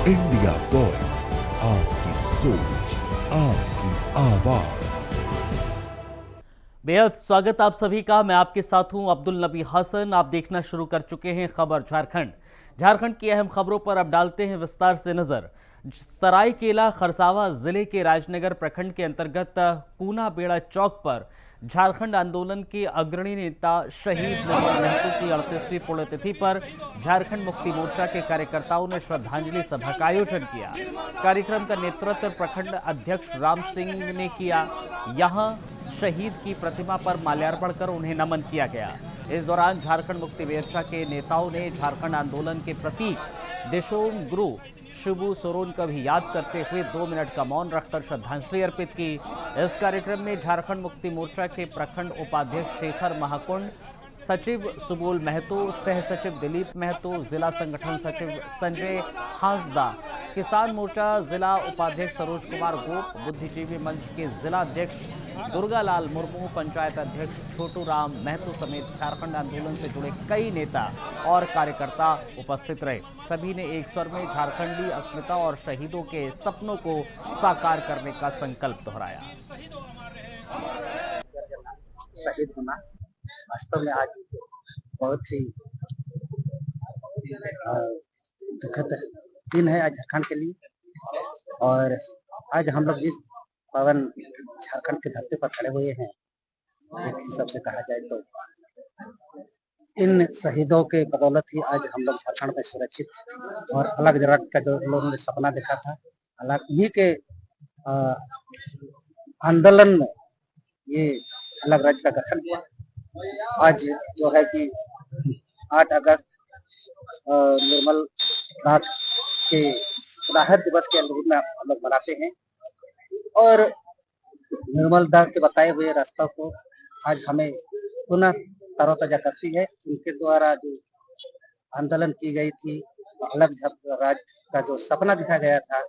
India voice, आपकी सोच, आपकी आवाज। बेहद स्वागत आप सभी का। मैं आपके साथ हूं अब्दुल नबी हसन। आप देखना शुरू कर चुके हैं खबर झारखंड की अहम खबरों पर अब डालते हैं विस्तार से नजर। सरायकेला खरसावां जिले के राजनगर प्रखंड के अंतर्गत कूना बेड़ा चौक पर झारखंड आंदोलन के अग्रणी नेता शहीद निर्मल महतो की 38वीं पुण्यतिथि पर झारखंड मुक्ति मोर्चा के कार्यकर्ताओं ने श्रद्धांजलि सभा का आयोजन किया। कार्यक्रम का नेतृत्व प्रखंड अध्यक्ष राम सिंह ने किया। यहां शहीद की प्रतिमा पर माल्यार्पण कर उन्हें नमन किया गया। इस दौरान झारखंड मुक्ति मोर्चा के नेताओं ने झारखंड आंदोलन के प्रतीक देशोम गुरु शिबू सोरेन का भी याद करते हुए 2 मिनट का मौन रखकर श्रद्धांजलि अर्पित की। इस कार्यक्रम में झारखंड मुक्ति मोर्चा के प्रखंड उपाध्यक्ष शेखर महाकुंड, सचिव सुबोल महतो, सह सचिव दिलीप महतो, जिला संगठन सचिव संजय हांसदा, किसान मोर्चा जिला उपाध्यक्ष सरोज कुमार गोप, बुद्धिजीवी मंच के जिला अध्यक्ष दुर्गालाल मुर्मू, पंचायत अध्यक्ष छोटू राम महतो समेत झारखंड आंदोलन से जुड़े कई नेता और कार्यकर्ता उपस्थित रहे। सभी ने एक स्वर में झारखंडी अस्मिता और शहीदों के सपनों को साकार करने का संकल्प दोहराया। शहीद होना वास्तव में आज बहुत ही दुखद दिन है आज झारखंड के लिए। और आज हम लोग जिस पावन झारखंड के धरती पर खड़े हुए हैं, एक हिसाब से कहा जाए तो इन शहीदों के बदौलत ही आज हम लोग झारखंड में सुरक्षित और अलग राज्य का जो लोगों ने सपना देखा था, अलग इन्हीं के आंदोलन में ये अलग राज्य का गठन हुआ। आज जो है कि 8 अगस्त निर्मल दास के शहादत दिवस के अनुरूप में हम लोग मनाते हैं और निर्मल दास के बताए हुए रास्ता को आज हमें पुनः तरोताजा करती है। उनके द्वारा जो आंदोलन की गई थी, अलग राज्य का जो सपना दिखा गया था,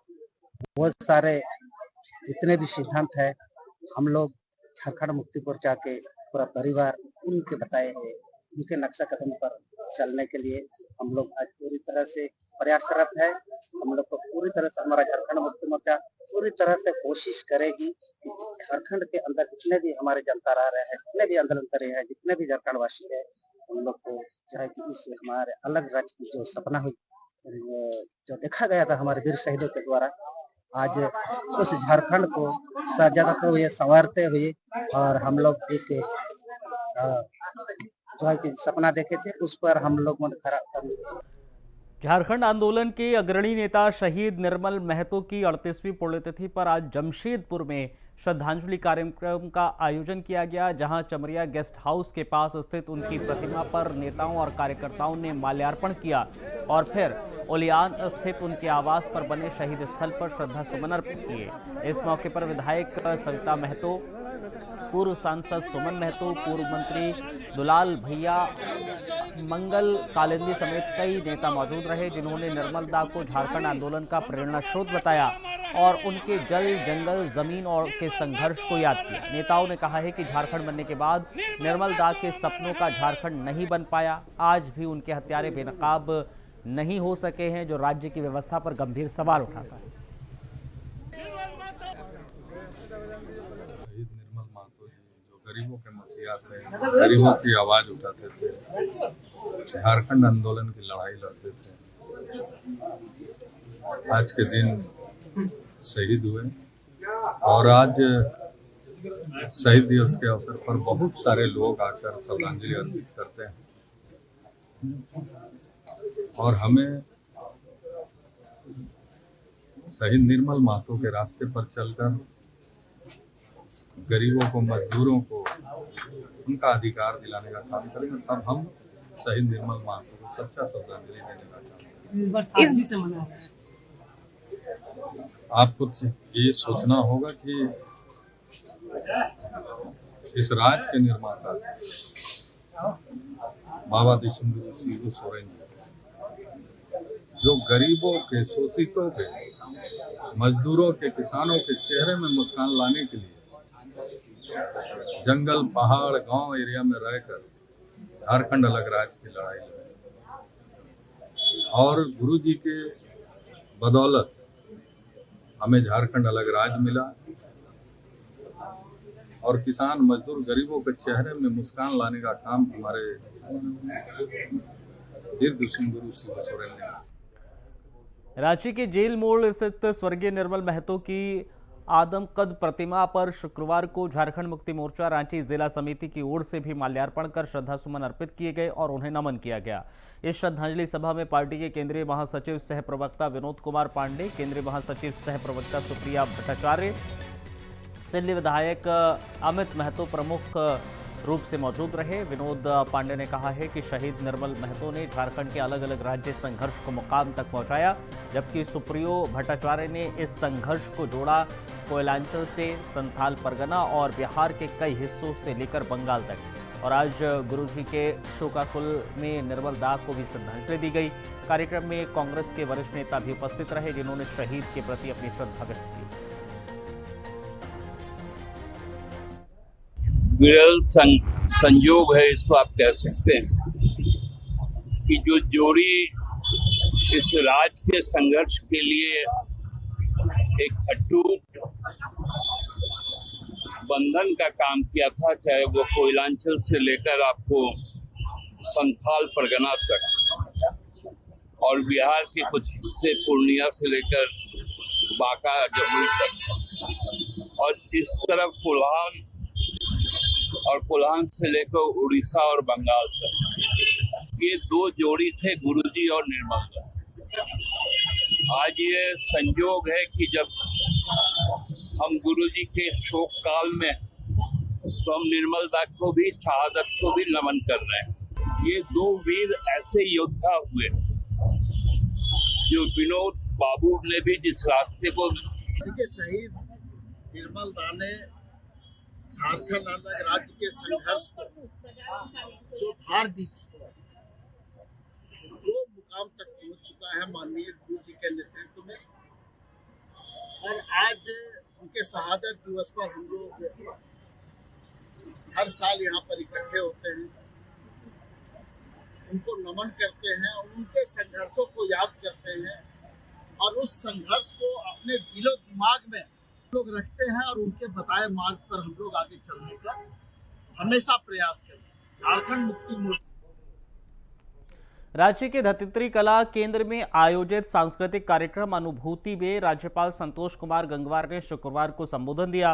वो सारे जितने भी सिद्धांत है, हम लोग झारखंड मुक्ति मोर्चा के पूरा परिवार उनके बताए हुए उनके नक्शा कदम पर चलने के लिए हम लोग आज पूरी तरह से प्रयासरत है। हम लोग को पूरी तरह से हमारा झारखंड मुक्ति मोर्चा पूरी तरह से कोशिश करेगी कि झारखंड के अंदर जितने भी हमारे जनता रह रहे हैं, जितने भी आंदोलन करे हैं, जितने भी झारखंड वासी है, हम लोग को जो है कि इस हमारे अलग राज्य की जो सपना हुई जो देखा गया था हमारे वीर शहीदों के द्वारा, आज उस झारखंड को सजाते हुए संवारते हुए और हम लोग एक जो है कि सपना देखे थे, उस पर हम लोग मन खरा। झारखंड आंदोलन के अग्रणी नेता शहीद निर्मल महतो की 38वीं पुण्यतिथि पर आज जमशेदपुर में श्रद्धांजलि कार्यक्रम का आयोजन किया गया, जहां चमरिया गेस्ट हाउस के पास स्थित उनकी प्रतिमा पर नेताओं और कार्यकर्ताओं ने माल्यार्पण किया और फिर ओलियान स्थित उनके आवास पर बने शहीद स्थल पर श्रद्धा सुमन अर्पित किए। इस मौके पर विधायक सविता महतो, पूर्व सांसद सुमन महतो, पूर्व मंत्री दुलाल भैया, मंगल कालिंदी समेत कई नेता मौजूद रहे, जिन्होंने निर्मल दा को झारखंड आंदोलन का प्रेरणा स्रोत बताया और उनके जल, जंगल, जमीन और के संघर्ष को याद किया। नेताओं ने कहा है कि झारखंड बनने के बाद निर्मल दा के सपनों का झारखंड नहीं बन पाया। आज भी उनके हत्यारे बेनकाब नहीं हो सके हैं, जो राज्य की व्यवस्था पर गंभीर सवाल उठाता है। गरीबों के मसीहा थे, गरीबों की आवाज उठाते थे, झारखंड आंदोलन की लड़ाई लड़ते थे। आज के दिन शहीद हुए और आज शहीद दिवस के अवसर पर बहुत सारे लोग आकर श्रद्धांजलि अर्पित करते हैं और हमें शहीद निर्मल महतो के रास्ते पर चलकर गरीबों को, मजदूरों को उनका अधिकार दिलाने का काम करेंगे, तब हम शहीद निर्मल महतो को सच्चा श्रद्धांजलि देने का काम करेंगे। आपको ये सोचना होगा कि इस राज्य के निर्माता बाबा देशोम गुरु शिबू सोरेन जो गरीबों के, शोषितों के, मजदूरों के, किसानों के चेहरे में मुस्कान लाने के लिए जंगल, पहाड़, गांव एरिया में रहकर झारखंड अलग राज्य की लड़ाई लड़ी और गुरु जी के बदौलत हमें झारखंड अलग राज्य मिला और किसान मजदूर गरीबों के चेहरे में मुस्कान लाने का काम हमारे वीर दुष्ण गुरु शिबू सोरेन ने किया। रांची के जेल मोड़ स्थित स्वर्गीय निर्मल महतो की आदमकद प्रतिमा पर शुक्रवार को झारखंड मुक्ति मोर्चा रांची जिला समिति की ओर से भी माल्यार्पण कर श्रद्धासुमन अर्पित किए गए और उन्हें नमन किया गया। इस श्रद्धांजलि सभा में पार्टी के केंद्रीय महासचिव सह प्रवक्ता विनोद कुमार पांडे, केंद्रीय महासचिव सह प्रवक्ता सुप्रिया भट्टाचार्य, सिल्ली विधायक अमित महतो प्रमुख रूप से मौजूद रहे। विनोद पांडे ने कहा है कि शहीद निर्मल महतो ने झारखंड के अलग अलग राज्य संघर्ष को मुकाम तक पहुंचाया, जबकि सुप्रियो भट्टाचार्य ने इस संघर्ष को जोड़ा कोयलांचल से संथाल परगना और बिहार के कई हिस्सों से लेकर बंगाल तक। और आज गुरुजी के शोकाकुल में निर्मल दाह को भी श्रद्धांजलि दी गई। कार्यक्रम में कांग्रेस के वरिष्ठ नेता भी उपस्थित रहे, जिन्होंने शहीद के प्रति अपनी श्रद्धा व्यक्त की। विरल संयोग है, इसको आप कह सकते हैं कि जो जोड़ी इस राज्य के संघर्ष के लिए एक अटूट बंधन का काम किया था, चाहे वो कोयलांचल से लेकर आपको संथाल परगना तक और बिहार के कुछ हिस्से पूर्णिया से लेकर बांका जमुई तक, और इस तरफ कोल्हान से लेकर उड़ीसा और बंगाल तक, ये दो जोड़ी थे गुरुजी और निर्मल दा। आज ये संयोग है कि जब हम गुरुजी के शोक काल में तो हम निर्मल दा को भी, शहादत को भी नमन कर रहे हैं। ये दो वीर ऐसे योद्धा हुए जो विनोद बाबू ने भी जिस रास्ते को शहीद निर्मल दा ने झारखंड अलग राज्य के संघर्ष को जो भार दी थी, वो मुकाम तक पहुंच चुका है माननीय गुरु जी के नेतृत्व में। और आज उनके शहादत दिवस पर हम लोग हर साल यहाँ पर इकट्ठे होते हैं, उनको नमन करते हैं और उनके संघर्षों को याद करते हैं और उस संघर्ष को अपने दिलो दिमाग में लोग रखते हैं और उनके बताए मार्ग पर हम लोग आगे चलने का हमेशा प्रयास करें। झारखंड मुक्ति मोर्चा राज्य के धतित्री कला केंद्र में आयोजित सांस्कृतिक कार्यक्रम अनुभूति में राज्यपाल संतोष कुमार गंगवार ने शुक्रवार को संबोधन दिया।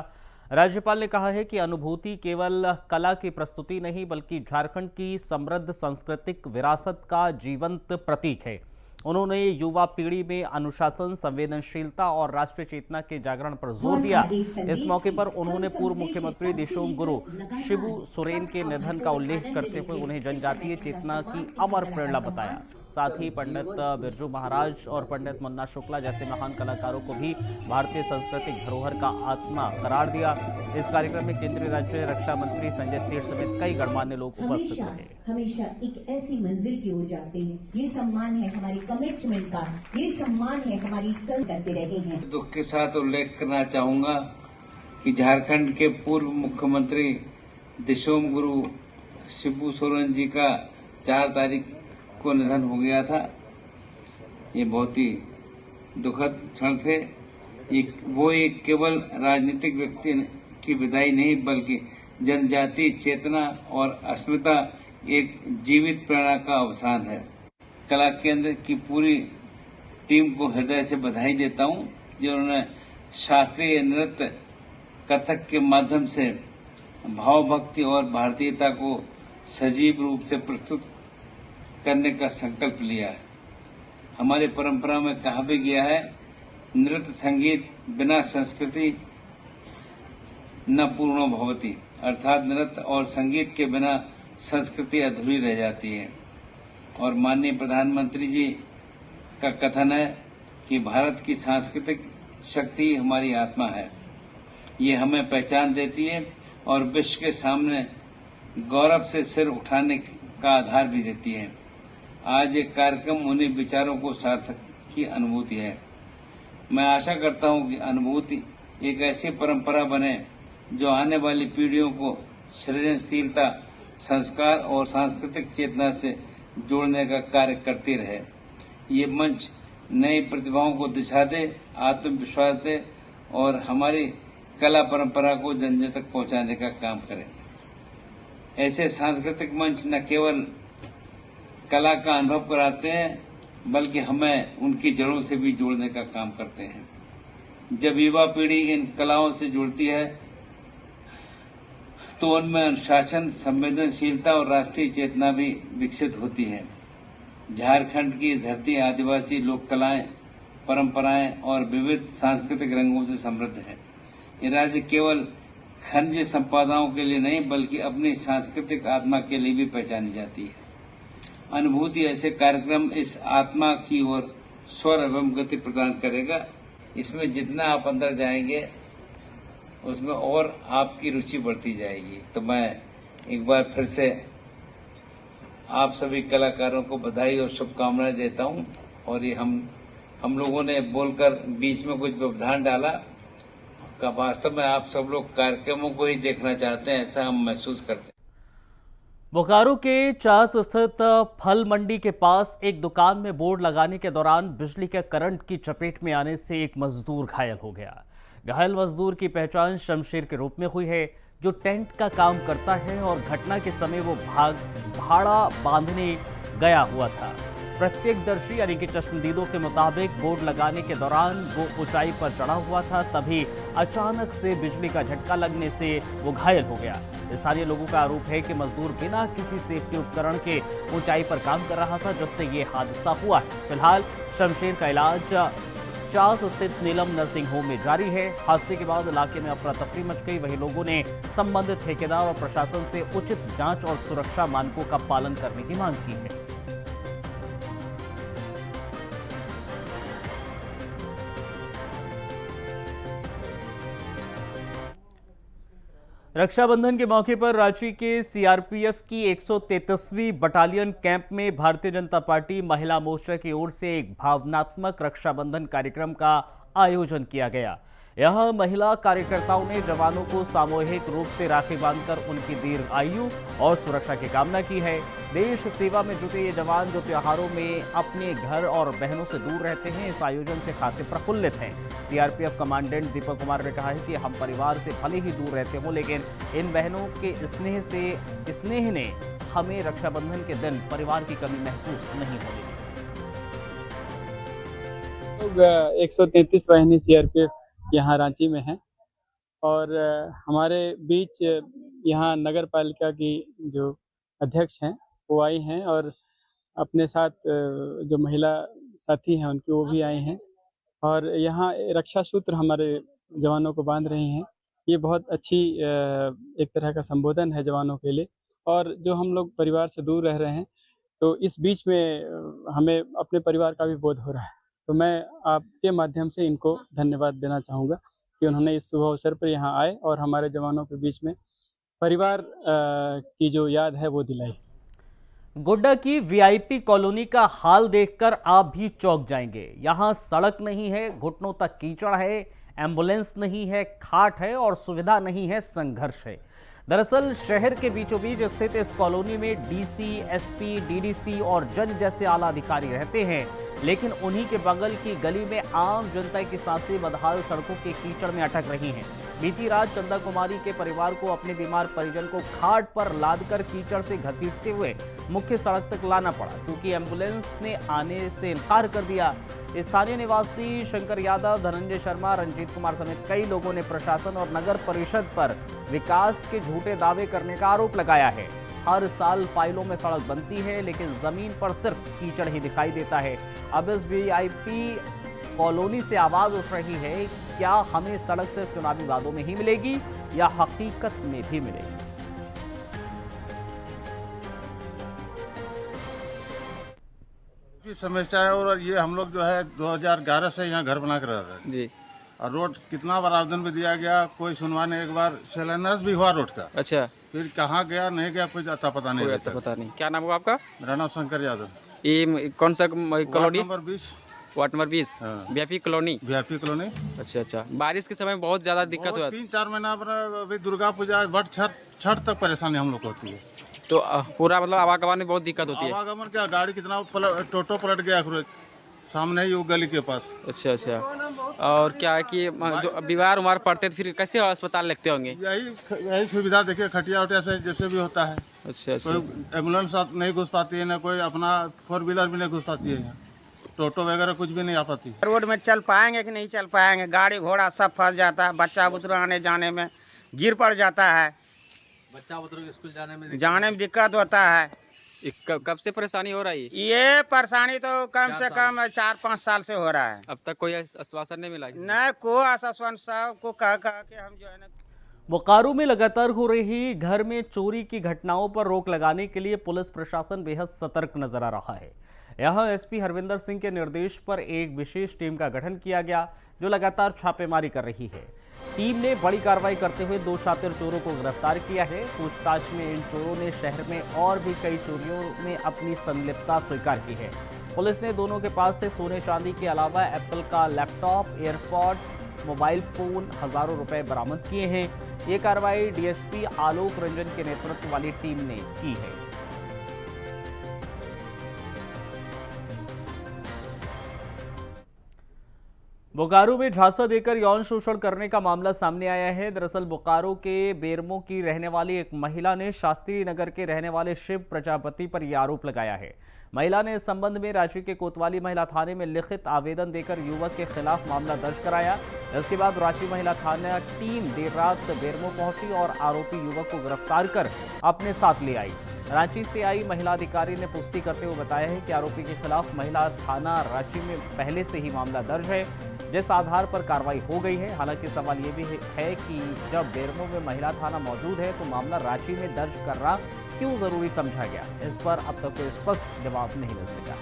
राज्यपाल ने कहा है कि अनुभूति केवल कला की प्रस्तुति नहीं, बल्कि झारखंड की समृद्ध सांस्कृतिक विरासत का जीवंत प्रतीक है। उन्होंने युवा पीढ़ी में अनुशासन, संवेदनशीलता और राष्ट्रीय चेतना के जागरण पर जोर दिया। इस मौके पर उन्होंने पूर्व मुख्यमंत्री दिशोम गुरु शिबू सोरेन के निधन का उल्लेख करते हुए उन्हें जनजातीय चेतना की अमर प्रेरणा बताया। साथ ही पंडित बिरजू महाराज और पंडित मुन्ना शुक्ला जैसे महान कलाकारों को भी भारतीय सांस्कृतिक धरोहर का आत्मा करार दिया। इस कार्यक्रम में केंद्रीय राज्य रक्षा मंत्री संजय सेठ समेत कई गणमान्य लोग उपस्थित रहे। हमेशा एक ऐसी मंजिल की ओर जाते हैं, ये सम्मान है हमारी कमिटमेंट का, ये सम्मान है हमारी सर करते रहे हैं। दुख के साथ उल्लेख करना चाहूंगा कि झारखंड के पूर्व मुख्यमंत्री दिशोम गुरु शिबू सोरेन जी का 4 तारीख को निधन हो गया था। ये बहुत ही दुखद क्षण थे। वो एक केवल राजनीतिक व्यक्ति की विदाई नहीं, बल्कि जनजातीय चेतना और अस्मिता एक जीवित प्रेरणा का अवसान है। कला केंद्र की पूरी टीम को हृदय से बधाई देता हूं, जिन्होंने शास्त्रीय नृत्य कथक के माध्यम से भावभक्ति और भारतीयता को सजीव रूप से प्रस्तुत करने का संकल्प लिया है। हमारी परंपरा में कहा भी गया है, नृत्य संगीत बिना संस्कृति न पूर्णो भवति, अर्थात नृत्य और संगीत के बिना संस्कृति अधूरी रह जाती है। और माननीय प्रधानमंत्री जी का कथन है कि भारत की सांस्कृतिक शक्ति हमारी आत्मा है, ये हमें पहचान देती है और विश्व के सामने गौरव से सिर उठाने का आधार भी देती है। आज ये कार्यक्रम उन्हीं विचारों को सार्थक की अनुभूति है। मैं आशा करता हूं कि अनुभूति एक ऐसी परंपरा बने जो आने वाली पीढ़ियों को सृजनशीलता, संस्कार और सांस्कृतिक चेतना से जोड़ने का कार्य करती रहे। ये मंच नई प्रतिभाओं को दिशा दे, आत्मविश्वास दे और हमारी कला परंपरा को जन जन तक पहुंचाने का काम करें। ऐसे सांस्कृतिक मंच न केवल कला का अनुभव कराते हैं बल्कि हमें उनकी जड़ों से भी जोड़ने का काम करते हैं। जब युवा पीढ़ी इन कलाओं से जुड़ती है तो उनमें अनुशासन, संवेदनशीलता और राष्ट्रीय चेतना भी विकसित होती है। झारखंड की धरती आदिवासी लोक कलाएं, परंपराएं और विविध सांस्कृतिक रंगों से समृद्ध है। ये राज्य केवल खनिज संपदाओं के लिए नहीं बल्कि अपनी सांस्कृतिक आत्मा के लिए भी पहचानी जाती है। अनुभूति ऐसे कार्यक्रम इस आत्मा की ओर स्वर एवं गति प्रदान करेगा। इसमें जितना आप अंदर जाएंगे उसमें और आपकी रुचि बढ़ती जाएगी। तो मैं एक बार फिर से आप सभी कलाकारों को बधाई और शुभकामनाएं देता हूं। और ये हम लोगों ने बोलकर बीच में कुछ व्यवधान डाला का वास्तव में आप सब लोग कार्यक्रमों को ही देखना चाहते हैं, ऐसा हम महसूस करते हैं। बोकारो के चास स्थित फल मंडी के पास एक दुकान में बोर्ड लगाने के दौरान बिजली के करंट की चपेट में आने से एक मजदूर घायल हो गया। घायल मजदूर की पहचान शमशेर के रूप में हुई है, जो टेंट का काम करता है और घटना के समय वो भाड़ा बांधने गया हुआ था। प्रत्यक्षदर्शी यानी कि चश्मदीदों के मुताबिक बोर्ड लगाने के दौरान वो ऊंचाई पर चढ़ा हुआ था, तभी अचानक से बिजली का झटका लगने से वो घायल हो गया। स्थानीय लोगों का आरोप है कि मजदूर बिना किसी सेफ्टी उपकरण के ऊंचाई पर काम कर रहा था, जिससे ये हादसा हुआ है। फिलहाल शमशेर का इलाज चास स्थित नीलम नर्सिंग होम में जारी है। हादसे के बाद इलाके में अफरा तफरी मच गई। वहीं लोगों ने संबंधित ठेकेदार और प्रशासन से उचित जांच और सुरक्षा मानकों का पालन करने की मांग की है। रक्षाबंधन के मौके पर रांची के सीआरपीएफ की 133वीं बटालियन कैंप में भारतीय जनता पार्टी महिला मोर्चा की ओर से एक भावनात्मक रक्षाबंधन कार्यक्रम का आयोजन किया गया। यहां महिला कार्यकर्ताओं ने जवानों को सामूहिक रूप से राखी बांधकर उनकी दीर्घ आयु और सुरक्षा की कामना की है। देश सेवा में जुटे ये जवान जो त्योहारों में अपने घर और बहनों से दूर रहते हैं, इस आयोजन से खासे प्रफुल्लित हैं। सीआरपीएफ कमांडेंट दीपक कुमार ने कहा है कि हम परिवार से भले ही दूर रहते हों, लेकिन इन बहनों के स्नेह ने हमें रक्षाबंधन के दिन परिवार की कमी महसूस नहीं होने दी। 133 वाहिनी सीआरपीएफ यहाँ रांची में है और हमारे बीच यहाँ नगर पालिका की जो अध्यक्ष हैं वो आई हैं और अपने साथ जो महिला साथी हैं उनकी वो भी आई हैं और यहाँ रक्षा सूत्र हमारे जवानों को बांध रही हैं। ये बहुत अच्छी एक तरह का संबोधन है जवानों के लिए। और जो हम लोग परिवार से दूर रह रहे हैं तो इस बीच में हमें अपने परिवार का भी बोध हो रहा है। तो मैं आपके माध्यम से इनको धन्यवाद देना चाहूँगा कि उन्होंने इस शुभ अवसर पर यहाँ आए और हमारे जवानों के बीच में परिवार की जो याद है वो दिलाई। गोड्डा की वीआईपी कॉलोनी का हाल देखकर आप भी चौंक जाएंगे। यहाँ सड़क नहीं है, घुटनों तक कीचड़ है, एम्बुलेंस नहीं है, खाट है और सुविधा नहीं है, संघर्ष है। दरअसल शहर के बीचों बीच स्थित इस कॉलोनी में डीसी, एसपी, डीडीसी और जज जैसे आला अधिकारी रहते हैं, लेकिन उन्हीं के बगल की गली में आम जनता की सांसें बदहाल सड़कों के कीचड़ में अटक रही हैं। बीती रात चंदा कुमारी के परिवार को अपने बीमार परिजन को खाट पर लादकर कीचड़ से घसीटते हुए मुख्य सड़क तक लाना पड़ा, क्योंकि एम्बुलेंस ने आने से इनकार कर दिया। स्थानीय निवासी शंकर यादव, धनंजय शर्मा, रंजीत कुमार समेत कई लोगों ने प्रशासन और नगर परिषद पर विकास के झूठे दावे करने का आरोप लगाया है। हर साल फाइलों में सड़क बनती है, लेकिन जमीन पर सिर्फ कीचड़ ही दिखाई देता है। अब इस वीआईपी कॉलोनी से आवाज उठ रही है, क्या हमें सड़क सिर्फ चुनावी वादों में ही मिलेगी या हकीकत में भी मिलेगी? की समस्या है और ये हम लोग जो है 2011 से यहाँ घर बना कर रह रहे हैं जी। और रोड कितना बार आवेदन भी दिया गया, कोई सुनवाई नहीं। एक बार शिलान्यास भी हुआ रोड का। अच्छा, फिर कहाँ गया नहीं गया कुछ अता पता नहीं रहता। पता नहीं। क्या नाम हुआ आपका? मेरा नाम शंकर यादव। ये कौन सा colony? Number 20, ward number 20, VIP colony. VIP colony. अच्छा अच्छा। बारिश के समय बहुत ज्यादा दिक्कत हुआ। 3-4 महीना अभी दुर्गा पूजा, वट, छठ तक परेशानी हम लोग को होती है। तो पूरा मतलब आवागमन में बहुत दिक्कत होती है। आवागमन क्या, गाड़ी कितना टोटो पलट गया सामने ही वो गली के पास। अच्छा अच्छा। और क्या है कि जो बीमार उमार पड़ते तो फिर कैसे अस्पताल लगते होंगे? यही सुविधा देखिए, खटिया उटिया से जैसे भी होता है। अच्छा अच्छा। कोई एम्बुलेंस नहीं घुस पाती है, ना कोई अपना 4 व्हीलर भी नहीं घुस पाती है, टोटो वगैरह कुछ भी नहीं आ पाती। रोड में चल पाएंगे कि नहीं चल पाएंगे? गाड़ी घोड़ा सब फंस जाता है, बच्चा बुतरू आने जाने में गिर पड़ जाता है, बच्चा बुजुर्ग स्कूल जाने में दिक्कत होता है। कब से परेशानी हो रही है? ये परेशानी तो कम से कम 4-5 साल से हो रहा है। अब तक कोई आश्वासन नहीं मिला? न कोई आश्वासन, सबको कह के हम जो है ना। बोकारो में लगातार हो रही घर में चोरी की घटनाओं पर रोक लगाने के लिए पुलिस प्रशासन बेहद सतर्क नजर आ रहा है। यहां एसपी हरविंदर सिंह के निर्देश पर एक विशेष टीम का गठन किया गया जो लगातार छापेमारी कर रही है। टीम ने बड़ी कार्रवाई करते हुए 2 शातिर चोरों को गिरफ्तार किया है। पूछताछ में इन चोरों ने शहर में और भी कई चोरियों में अपनी संलिप्तता स्वीकार की है। पुलिस ने दोनों के पास से सोने चांदी के अलावा एप्पल का लैपटॉप, एयरपॉड, मोबाइल फोन, हजारों रुपए बरामद किए हैं। ये कार्रवाई डीएसपी आलोक रंजन के नेतृत्व वाली टीम ने की है। बोकारो में झांसा देकर यौन शोषण करने का मामला सामने आया है। दरअसल बोकारो के बेरमो की रहने वाली एक महिला ने शास्त्री नगर के रहने वाले शिव प्रजापति पर यह आरोप लगाया है। महिला ने इस संबंध में रांची के कोतवाली महिला थाने में लिखित आवेदन देकर युवक के खिलाफ मामला दर्ज कराया। इसके बाद रांची महिला थाना टीम देर रात बेरमो पहुंची और आरोपी युवक को गिरफ्तार कर अपने साथ ले आई। रांची से आई महिला अधिकारी ने पुष्टि करते हुए बताया है कि आरोपी के खिलाफ महिला थाना रांची में पहले से ही मामला दर्ज है, जिस आधार पर कार्रवाई हो गई है। हालांकि सवाल ये भी है कि जब बेरमो में महिला थाना मौजूद है तो मामला रांची में दर्ज करना क्यों जरूरी समझा गया? इस पर अब तक कोई स्पष्ट जवाब नहीं मिल सका।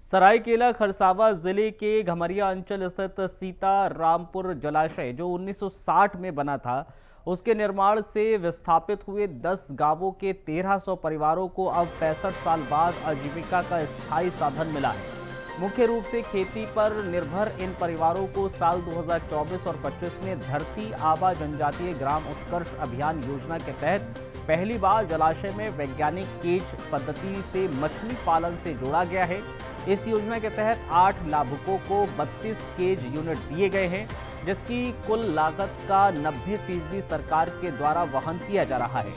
सरायकेला खरसावा जिले के घमरिया अंचल स्थित सीतारामपुर जलाशय जो 1960 में बना था, उसके निर्माण से विस्थापित हुए 10 गांवों के 1300 परिवारों को अब 65 साल बाद आजीविका का स्थायी साधन मिला है। मुख्य रूप से खेती पर निर्भर इन परिवारों को साल 2024 और 25 में धरती आबा जनजातीय ग्राम उत्कर्ष अभियान योजना के तहत पहली बार जलाशय में वैज्ञानिक केज पद्धति से मछली पालन से जोड़ा गया है। इस योजना के तहत 8 लाभुकों को 32 केज यूनिट दिए गए हैं, जिसकी कुल लागत का 90% सरकार के द्वारा वहन किया जा रहा है।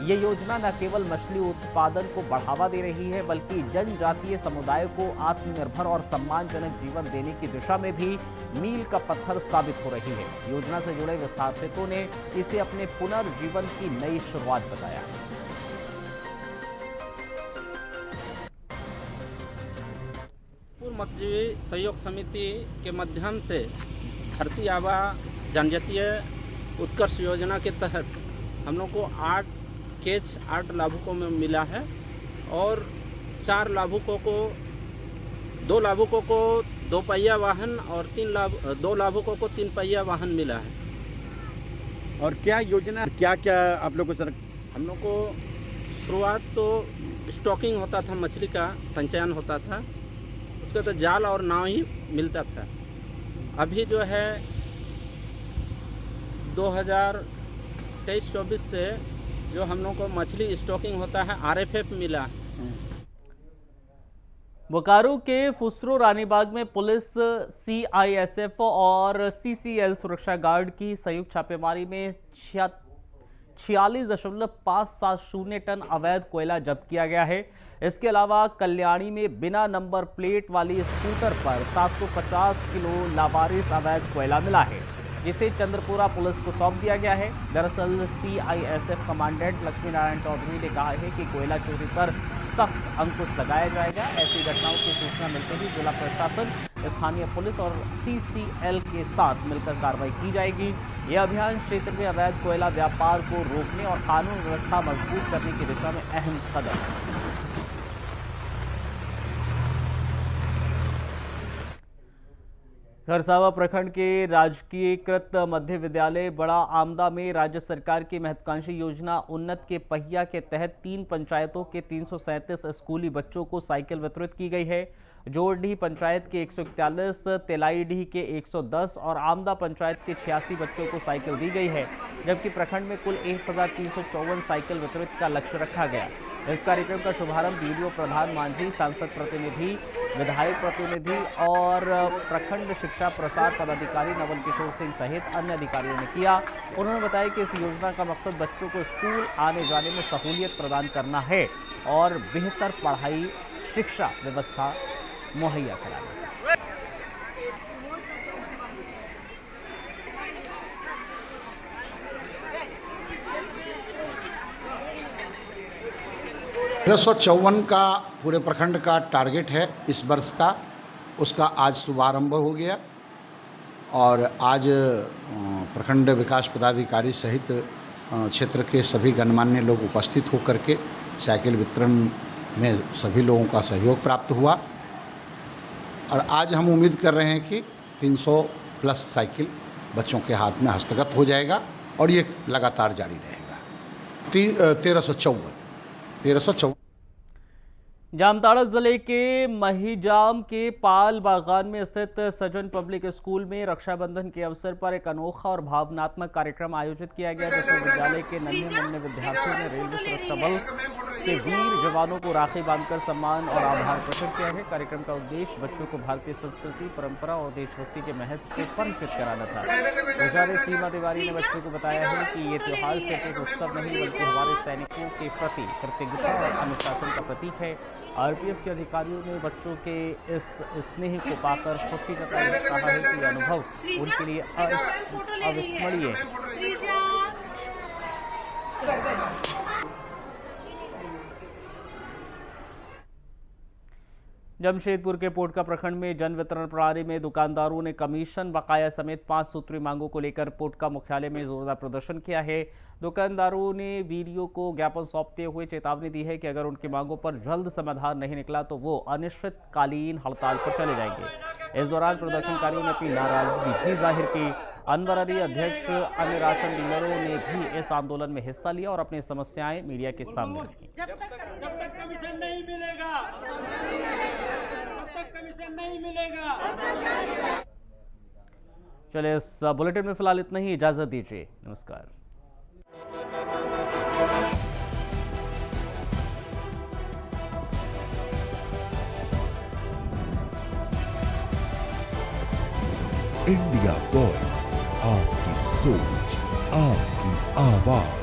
ये योजना न केवल मछली उत्पादन को बढ़ावा दे रही है, बल्कि जनजातीय समुदाय को आत्मनिर्भर और सम्मानजनक जीवन देने की दिशा में भी मील का पत्थर साबित हो रही है। योजना से जुड़े विस्थापितों ने इसे अपने पुनर्जीवन की नई शुरुआत बताया। मत्स्य सहयोग समिति के माध्यम से धरती आबा जनजातीय उत्कर्ष योजना के तहत हम लोग को 8 केज 8 लाभुकों में मिला है और 4 लाभुकों को 2 लाभुकों को 2 पहिया वाहन और 2 लाभुकों को 3 पहिया वाहन मिला है। और क्या योजना, क्या क्या आप लोग को सर? हम लोग को शुरुआत तो स्टॉकिंग होता था, मछली का संचयन होता था, उसका तो जाल और नाव ही मिलता था। अभी जो है 2023-24 से जो हम लोग को मछली स्टॉकिंग होता है आरएफएफ मिला। बोकारो के फुसरो रानीबाग में पुलिस, सीआईएसएफ और सीसीएल सुरक्षा गार्ड की संयुक्त छापेमारी में 46.570 टन अवैध कोयला जब्त किया गया है। इसके अलावा कल्याणी में बिना नंबर प्लेट वाली स्कूटर पर 750 किलो लावारिस अवैध कोयला मिला है, जिसे चंद्रपुरा पुलिस को सौंप दिया गया है। दरअसल सीआईएसएफ कमांडेंट लक्ष्मी नारायण चौधरी ने कहा है कि कोयला चोरी पर सख्त अंकुश लगाया जाएगा। ऐसी घटनाओं की सूचना मिलते ही जिला प्रशासन, स्थानीय पुलिस और सीसीएल के साथ मिलकर कार्रवाई की जाएगी। यह अभियान क्षेत्र में अवैध कोयला व्यापार को रोकने और कानून व्यवस्था मजबूत करने की दिशा में अहम कदम है। खरसावा प्रखंड के राजकीयकृत मध्य विद्यालय बड़ा आमदा में राज्य सरकार की महत्वाकांक्षी योजना उन्नत के पहिया के तहत 3 पंचायतों के 337 स्कूली बच्चों को साइकिल वितरित की गई है। जोड़डीह पंचायत के 141, तेलाईडीह के 110 और आमदा पंचायत के 86 बच्चों को साइकिल दी गई है। जबकि प्रखंड में कुल 1354 साइकिल वितरित का लक्ष्य रखा गया। इस कार्यक्रम का शुभारंभ वीडियो प्रधान मांझी, सांसद प्रतिनिधि, विधायक प्रतिनिधि और प्रखंड शिक्षा प्रसार पदाधिकारी नवल किशोर सिंह सहित अन्य अधिकारियों ने किया। उन्होंने बताया कि इस योजना का मकसद बच्चों को स्कूल आने जाने में सहूलियत प्रदान करना है और बेहतर पढ़ाई शिक्षा व्यवस्था मुहैया कराना। 1354 का पूरे प्रखंड का टारगेट है इस वर्ष का, उसका आज शुभारंभ हो गया और आज प्रखंड विकास पदाधिकारी सहित क्षेत्र के सभी गणमान्य लोग उपस्थित होकर के साइकिल वितरण में सभी लोगों का सहयोग प्राप्त हुआ और आज हम उम्मीद कर रहे हैं कि 300 प्लस साइकिल बच्चों के हाथ में हस्तगत हो जाएगा और ये लगातार जारी रहेगा। 1354 जामताड़ा जिले के महिजाम के पाल बागान में स्थित सजन पब्लिक स्कूल में रक्षाबंधन के अवसर पर एक अनोखा और भावनात्मक कार्यक्रम आयोजित किया गया, जिसमें विद्यालय के नन्हे मुन्ने विद्यार्थियों ने रेलवे सुरक्षा बल के वीर जवानों को राखी बांधकर सम्मान और आभार प्रकट किया है। कार्यक्रम का उद्देश्य बच्चों को भारतीय संस्कृति, परंपरा और देशभक्ति के महत्व से परिचित कराना था। गुजारे सीमा तिवारी ने बच्चों को बताया है कि ये त्योहार सिर्फ एक उत्सव नहीं बल्कि हमारे सैनिकों के प्रति कृतज्ञता और अनुशासन का प्रतीक है। आरपीएफ के अधिकारियों ने बच्चों के इस स्नेह को पाकर खुशी जताई, कहा है कि अनुभव उनके लिए अविस्मरणीय है। जमशेदपुर के पोटका प्रखंड में जन वितरण प्रणाली में दुकानदारों ने कमीशन बकाया समेत 5 सूत्री मांगों को लेकर पोटका मुख्यालय में जोरदार प्रदर्शन किया है। दुकानदारों ने वीडियो को ज्ञापन सौंपते हुए चेतावनी दी है कि अगर उनकी मांगों पर जल्द समाधान नहीं निकला तो वो अनिश्चितकालीन हड़ताल पर चले जाएंगे। इस दौरान प्रदर्शनकारियों ने अपनी नाराजगी भी जाहिर की। अनवर अली अध्यक्ष अन्य राशन डीलरों ने भी इस आंदोलन में हिस्सा लिया और अपनी समस्याएं मीडिया के सामने रखी। जब तक कमीशन नहीं मिलेगा, तब तक कमीशन नहीं मिलेगा। चलिए, इस बुलेटिन में फिलहाल इतना ही, इजाजत दीजिए, नमस्कार। इंडिया वॉइस, आपकी सोच, आपकी आवाज।